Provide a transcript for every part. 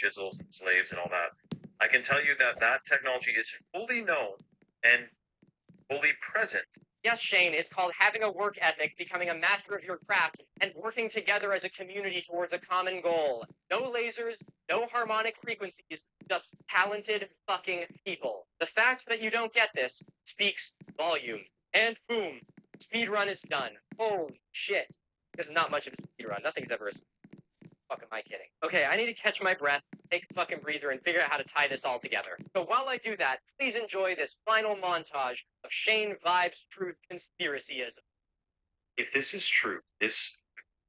chisels and slaves and all that. I can tell you that that technology is fully known and fully present. Yes, Shane, it's called having a work ethic, becoming a master of your craft, and working together as a community towards a common goal. No lasers, no harmonic frequencies, just talented fucking people. The fact that you don't get this speaks volume. And boom, speedrun is done. Holy shit. This is not much of a speedrun. Nothing's ever a fuck am I kidding? Okay, I need to catch my breath, take a fucking breather, and figure out how to tie this all together. So while I do that, please enjoy this final montage of Shane Vibes Truth Conspiracyism. If this is true, this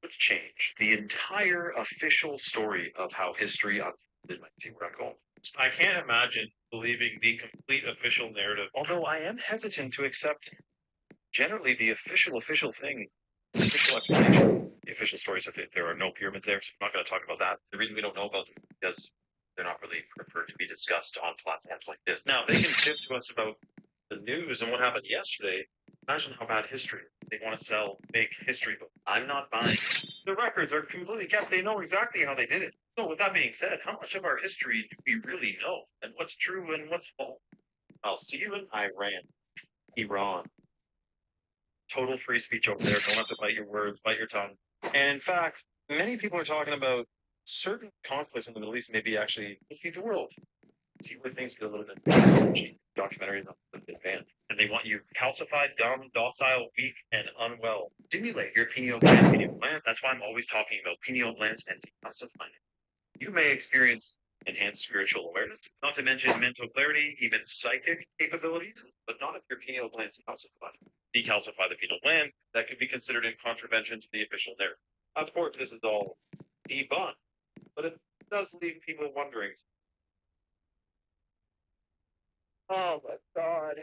would change the entire official story of how history unfolded. Might see where I'm going. I can't imagine believing the complete official narrative. Although I am hesitant to accept generally the official thing, official explanation. The official story says that there are no pyramids there, so we're not going to talk about that. The reason we don't know about them is because they're not really preferred to be discussed on platforms like this. Now, they can tip to us about the news and what happened yesterday. Imagine how bad history is. They want to sell fake history books. I'm not buying it. The records are completely kept. They know exactly how they did it. So with that being said, how much of our history do we really know? And what's true and what's false? I'll see you in Iran. Total free speech over there. Don't have to bite your words, bite your tongue. And in fact, many people are talking about certain conflicts in the Middle East maybe actually defeat the world. See where things get a little bit sketchy. Documentaries on the banned. And they want you calcified, dumb, docile, weak, and unwell. Stimulate your pineal gland. That's why I'm always talking about pineal glands and decalcifying it. You may experience enhanced spiritual awareness, not to mention mental clarity, even psychic capabilities, but not if your pineal glands calcify. Decalcify the pineal gland, that could be considered in contravention to the official narrative. Of course, this is all debunked, but it does leave people wondering. Oh my god.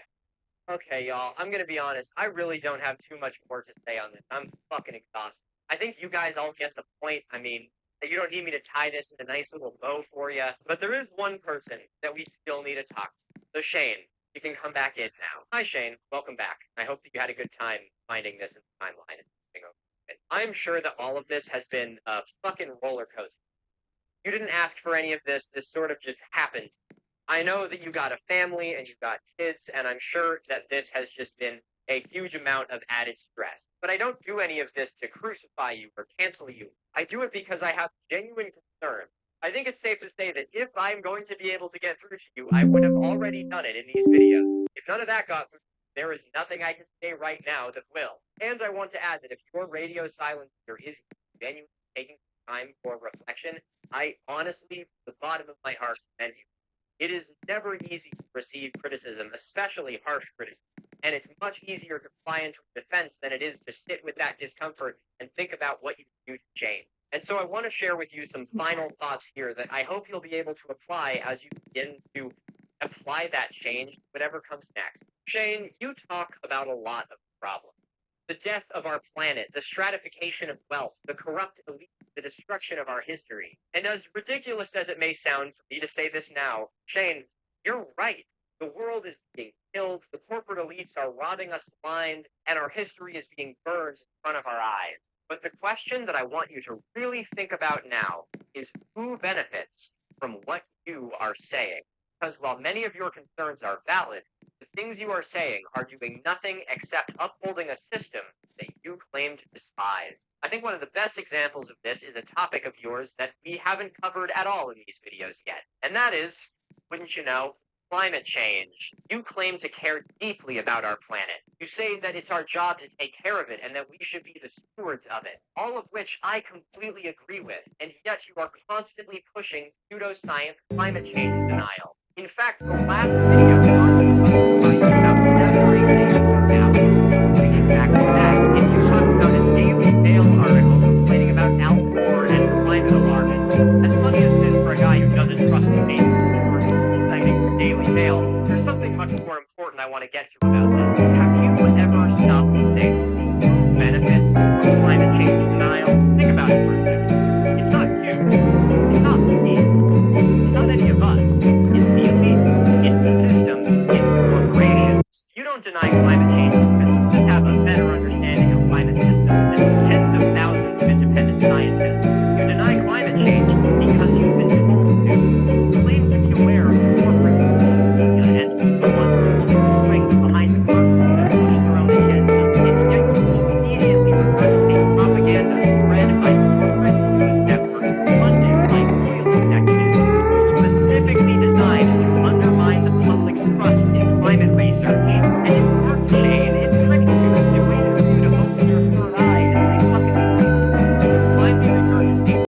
Okay, y'all, I'm gonna be honest. I really don't have too much more to say on this. I'm fucking exhausted. I think you guys all get the point. I mean, you don't need me to tie this in a nice little bow for you. But there is one person that we still need to talk to. So Shane, you can come back in now. Hi, Shane. Welcome back. I hope that you had a good time finding this in the timeline and everything over it. I'm sure that all of this has been a fucking roller coaster. You didn't ask for any of this. This sort of just happened. I know that you got a family and you've got kids, and I'm sure that this has just been a huge amount of added stress. But I don't do any of this to crucify you or cancel you. I do it because I have genuine concern. I think it's safe to say that if I'm going to be able to get through to you, I would have already done it in these videos. If none of that got through, there is nothing I can say right now that will. And I want to add that if your radio silence here is genuinely taking time for reflection, I honestly, from the bottom of my heart, commend you. It is never easy to receive criticism, especially harsh criticism. And it's much easier to fly into a defense than it is to sit with that discomfort and think about what you can do to change. And so I want to share with you some final thoughts here that I hope you'll be able to apply as you begin to apply that change, whatever comes next. Shane, you talk about a lot of problems. The death of our planet, the stratification of wealth, the corrupt elite, the destruction of our history. And as ridiculous as it may sound for me to say this now, Shane, you're right. The world is being killed, the corporate elites are rotting us blind, and our history is being burned in front of our eyes. But the question that I want you to really think about now is who benefits from what you are saying? Because while many of your concerns are valid, the things you are saying are doing nothing except upholding a system that you claim to despise. I think one of the best examples of this is a topic of yours that we haven't covered at all in these videos yet. And that is, wouldn't you know, climate change. You claim to care deeply about our planet. You say that it's our job to take care of it and that we should be the stewards of it. All of which I completely agree with. And yet you are constantly pushing pseudoscience climate change denial. In fact, the last video about 7 or 8 days ago now is doing exactly that. If you talk about a Daily Mail article complaining about Al Gore and climate alarmism, as funny as it is for a guy who doesn't trust the media, citing the Daily Mail, there's something much more important I want to get to about this. Have you ever stopped to think who benefits from climate change denial? Think about it for a second. It's not you. It's not me. It's not any of us. It's the elites. It's the system. It's the corporations. You don't deny climate change because you just have a better understanding